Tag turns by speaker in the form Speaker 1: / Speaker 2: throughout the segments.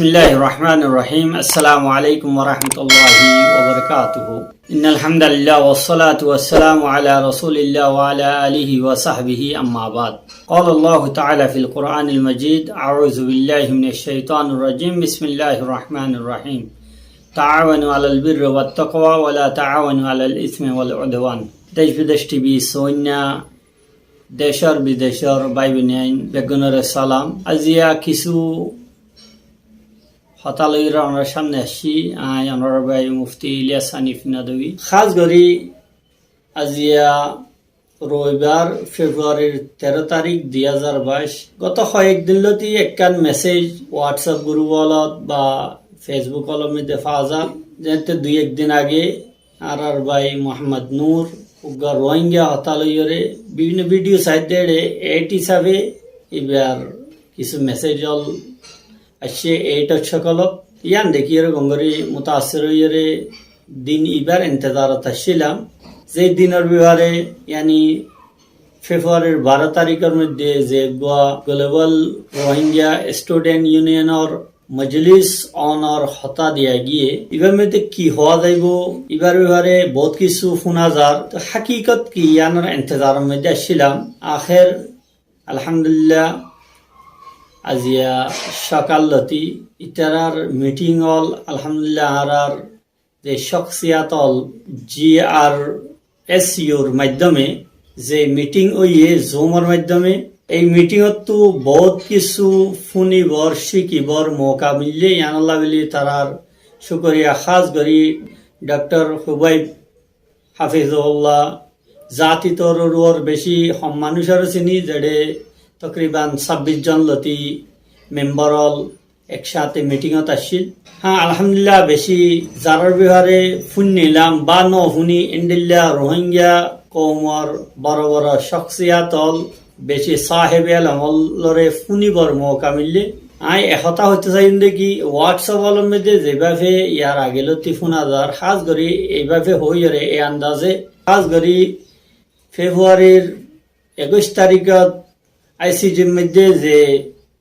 Speaker 1: বিসমিল্লাহির রহমানির রহিম। আসসালামু আলাইকুম ওয়া রাহমাতুল্লাহি ওয়া বারাকাতুহু। ইন্নাল হামদালিল্লাহ ওয়াস সালাতু ওয়াস সালামু আলা রাসূলিল্লাহ ওয়া আলা আলিহি ওয়া সাহবিহি আম্মা বাদ। ক্বালা আল্লাহু তাআলা ফিল কুরআনিল মাজিদ, আউযু বিল্লাহি মিনাশ শাইতানির রাজিম। বিসমিল্লাহির রহমানির রহিম। তাআওয়ানু আলাল বিররি ওয়াত তাকওয়া ওয়া লা তাআওয়ানু আলাল ইসমি ওয়াল উদওয়ান। দেশ বিদেশ টিভি সৈন্যা দেশর বিদেশর ভাই বোন বেগুনের সালাম। আজিয়া কিছু হতালইর আমার সামনে আসছি। আমার ভাই মুফতি ইলিয়াস হানিফ নাদবী খাস করি আজিয়া রবিবার ফেব্রুয়ারির 13 তারিখ 2022। গত কয়েকদিন লতি একখান মেসেজ হোয়াটসঅ্যাপ গ্রুপলত বা ফেসবুক মধ্যে পাওয়া যায়, যেতে দুই একদিন আগে আর ভাই মোহাম্মদ নূর উগ্র রোহিঙ্গা হতালইরে বিভিন্ন ভিডিও সাইড দেড়ে এইট হিসাবে এবার কিছু মেসেজ আসছে। এইটা সকলত ইয়ান দেখি গঙ্গরি মুতাসির দিন ইবার ইন্তজারত আসছিলাম, যে দিনের বিবারে ইয়ানি ফেব্রুয়ারির 12 তারিখের মধ্যে যে গোয়া গ্লোবাল রোহিঙ্গা স্টুডেন্ট ইউনিয়নের মজলিস অনর হতা দিয়া গিয়ে এবার মধ্যে কি হওয়া যাইব এবার বিবারে বহুত কিছু শোনা যার। তো হাকিকত কি ইয়ানোর ইন্তজারের মধ্যে আসছিলাম। আখের আলহামদুলিল্লাহ আজিয়া সকাল লতি ইতারার মিটিং হল আলহামদুলিল্লাহ আর যে শখসিয়াত হল GRSUর মাধ্যমে যে মিটিং ওইয়ে জুমের মাধ্যমে এই মিটিংত তো বহুত কিছু শুনিবর শিকিবর মৌকা মিললে ইয়ানাল্লাহ বলি তারার শুকরিয়া খাস করি ডক্টর হুবাইব হাফিজুল্লাহ জাতি তরুর বেশি মানুষের চিনি যেড়ে তকরিবান 26 জন লতি মেম্বার হল একসাথে মিটিংত আসছিল। আলহামদুলিল্লাহ বেশি যারার বিহারে ফোন নিলাম বা ন শুনি ইন্ডিল্লা রোহিঙ্গা কৌমর বড় বড় শখসিয়াত হল বেশি সাহেবে আমলরে শুনিবর মৌকা মিললে একতা হইতে চাই দেখি হোয়াটসঅ্যাপ হলের মধ্যে যেভাবে ইয়ার আগে লতি শোনা যার খাস করি এইভাবে হইরে এই আন্দাজে খাস করি ফেব্রুয়ারির 21 তারিখত আইসিজির মধ্যে যে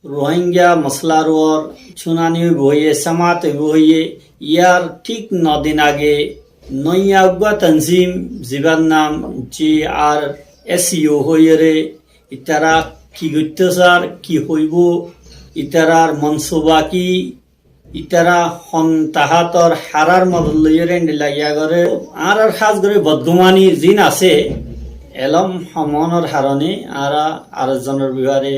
Speaker 1: রোহিঙ্গা মশলার শুনানি হইয়ে সামাত হইয়ে ইয়ার ঠিক 9 দিন আগে নইয়া উগ্বা তনজিম জিবার নাম GRSU হইয়ে ইতারা কি গুত্তসার কি হইব ইতারার মনসুবা কি ইতারা হন তাহাতর হারার মদল লইয়ে লাগিয়া করে আর খাস করে বদগুমানি জিন আছে এলম সমনের হারণে আর জনের বিহারে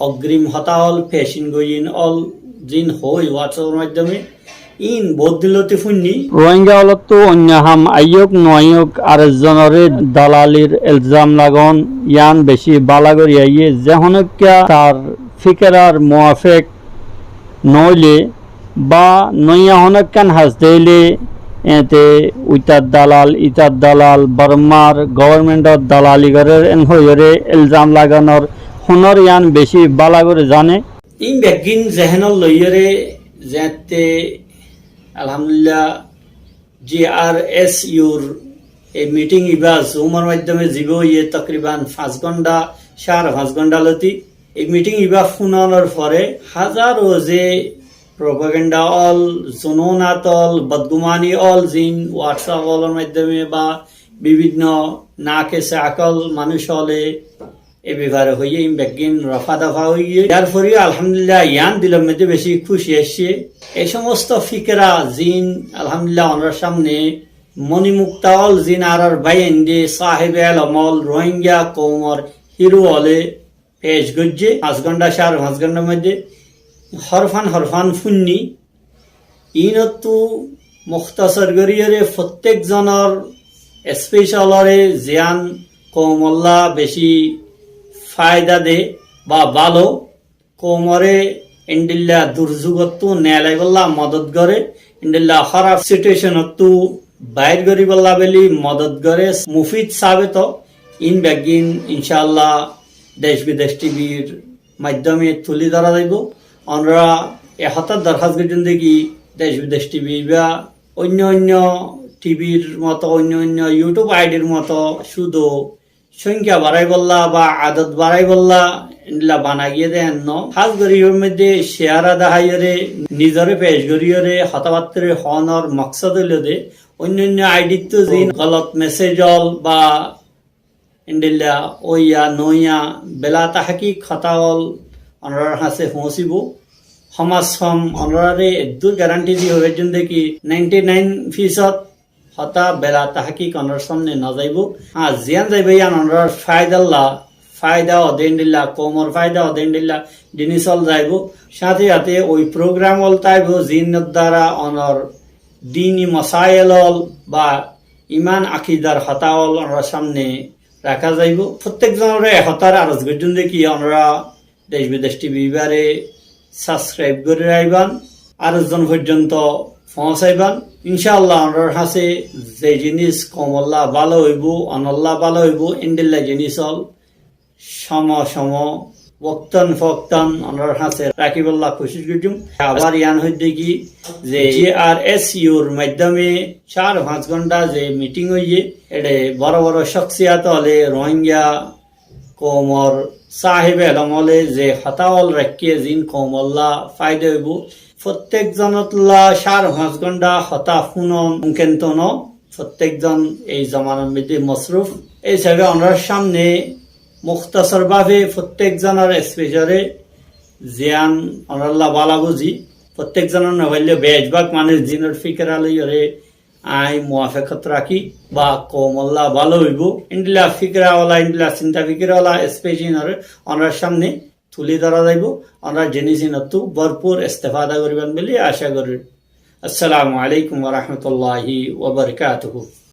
Speaker 1: অগ্রিম হতা হল ফেসিন গইন অল জিন হই হোয়াটসঅ্যাপের মাধ্যমে ইন বহুত দিলতে শুননি রোহিঙ্গা হলত তো অন্যহাম আইয়ক নয়ক আর জনরে দালালির ইলজাম লাগন ইয়ান বেশি বালাগরি আইয়ে যেহনকা তার ফিকরার মুআফিক নইলে বা নইয়া হনকান হাসদেইলে এতে ইতার দালাল বর্মার গভর্নমেন্টর দালালি করে হইরে ইলজাম লাগানোর হুনর ইয়ান বেশি বালা করে জানে। ইন বেগিন জেহেনর লইরে যেতে আলহামদুলিল্লাহ GRSUর এই মিটিং ইবা জুমের মাধ্যমে জীব ইয়ে তকরিবান 5 ঘন্টা 5.5 ঘন্টা লতি এই মিটিং ইবা শুনানোর পরে হাজারো যে প্রোপাগান্ডা অল জুনুনাত অল বদগুমানি অল জিন হোয়াটসঅ্যাপ অলের মাধ্যমে বা বিভিন্ন নাকেসে আকল মানুষ হলে এ বিভারে হইয়ে বেগিন রফা দফা হইয়ে যার ফলে আলহামদুলিল্লাহ ইয়ান দিলের মধ্যে বেশি খুশি এসছে। এই সমস্ত ফিকরা জিন আলহামদুলিল্লাহ ওনার সামনে মণিমুক্তা অল জিন আর বাইন দে সাহেব আল আমল রোহিঙ্গা কৌমর হিরো হলে পেশ গজ্জে 5 ঘন্টা 5.5 ঘন্টার মধ্যে হরফান ফুন্নি ইনতো মুখতাসর গরিয়রে প্রত্যেক জনের স্পেশালরে জিয়ান কৌমল্লা বেশি ফায়দা দে বা ভালো কোমরে ইন্ডিল্লা দুর্যোগতো নেলাই বল্লা মদত করে ইন্ডিল্লা খারাপ সিচুয়েশনতো বাইর করি বল্লা বেলি মদত করে মুফিদ সাবেত ইন বেগিন ইনশাআল্লাহ দেশ বিদেশ টিভির মাধ্যমে তুলি ধরা যাইব। আমরা হঠাৎ দরখাস্ত করছেন দেখি দেশ বিদেশ টিভি বা অন্য টিভির মতো অন্য ইউটিউব আইডির মতো শুধু সংখ্যা বাড়াই বললা বা আদত বাড়াই বললা ইনলা বানা গিয়ে দেন ন খাস গরিবের মধ্যে শেয়ারা দাহাইরে নিজরে পেশ গরিয়রে হতাবাত্তরে হনর মকসদ হইল দে অন্যান্য আইডিত তো যে গলত মেসেজ হল বা ইন্ডিল্লা ওইয়া নইয়া বেলা তাহাকি খতাওল অনরার হাসে পৌঁছিব সমাজ সম অনরারে দূর গ্যারান্টি দি হয়ে জন্য দেখি 99% হতা বেলা তাহাকি অনর সামনে না যাইব জিয়ান যাইব ইয়ান অনরার ফায়দা অদেন দিল্লা কমর ফায়দা অদেন দিল্লা জিনিসল যাইব সাথে সাথে ওই প্রোগ্রাম হল তাইব জিনের দ্বারা অনর দিনী মসাইল বা ইমান আকিদার হতাওল অনরার সামনে রাখা যাইব প্রত্যেক জনের হতার আরজ গর্জন দেখি আমরা দেশ বিদেশ টিভি বারে সাবস্ক্রাইব করে রাখবান আরো জন পর্যন্ত পৌঁছাইবান ইনশাআল্লাহ আমরা হাসে যে জিনিস কমল্লা ভালো হইব অনল্লা ভালো হইব ইন্ডিল্লা জিনিস হল সম বক্তন ফক্তন আমরা হাসে রাখিবল্লা কোশিশ করছুম আবার ইয়ান হইতে কি যে JRSUর মাধ্যমে 4-5 ঘন্টা যে মিটিং হইয়ে এটা বড় বড় শখসিয়াত হলে রোহিঙ্গা কোমর সাহেব এলমলে যে হতাওয়াল রাখিয়ে জিন কমল্লা ফায়দা হইব প্রত্যেক জনতলা 4-5 ঘন্টা হতা শুনন মুখেন্ত ন প্রত্যেকজন এই জমানার মধ্যে মসরুফ এই হিসাবে ওনার সামনে মুখতাসর ভাবে প্রত্যেক জনের স্পেশালে জিয়ান অনাল্লা বালা বুঝি প্রত্যেক জনের নভাইলে বেশভাগ মানুষ জিনের ফিকরালয়রে আই মুয়াফাকত রাখি বা কমল্লা ভালো হইব ইন্ডিলা ফিকরাওয়ালা ইন্ডিলা চিন্তা ফিকরাওয়ালা স্পেশাল ওনার সামনে তুলে ধরা যাইব আমরা জেনেছি ভরপুর ইস্তেফাদা করিবেন বলে আশা করি। আসসালামু আলাইকুম ওয়া রাহমাতুল্লাহি ওয়া বারাকাতুহু।